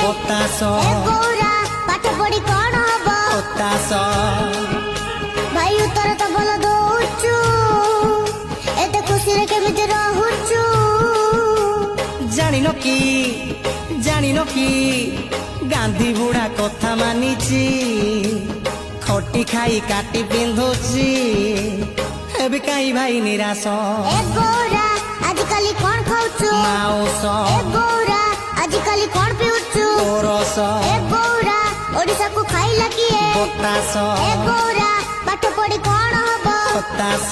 ପତାସ ଏ ଗୌରା ପାଠ ପଢି କଣ ହବ ପତାସ ଭାଇ ଉତ୍ତର ତ ଭଲ ଦଉଛୁ ଏତେ ଖୁସିରେ କେମିତି ରହୁଛୁ ଜାଣିନ କି ଗାନ୍ଧୀ ବୁଢା କଥା ମାନିଛି ଖଟି ଖାଇ କାଟି ପିନ୍ଧୁଛି ଏବେ କାହିଁ ଭାଇ ନିରାଶ ଏ ଗୌରା ଆଜିକାଲି କଣ ଖାଉଛୁ ମାଉସ ଏ ଗୌରା ଆଜିକାଲି କଣ ପିଉଛୁ ପରସ ଏ ଗୌରା ଓଡିଶାକୁ ଖାଇଲା କିଏ ପତାସ ଏ ଗୌରା ପାଠ ପଢି କଣ ହବ ପତାସ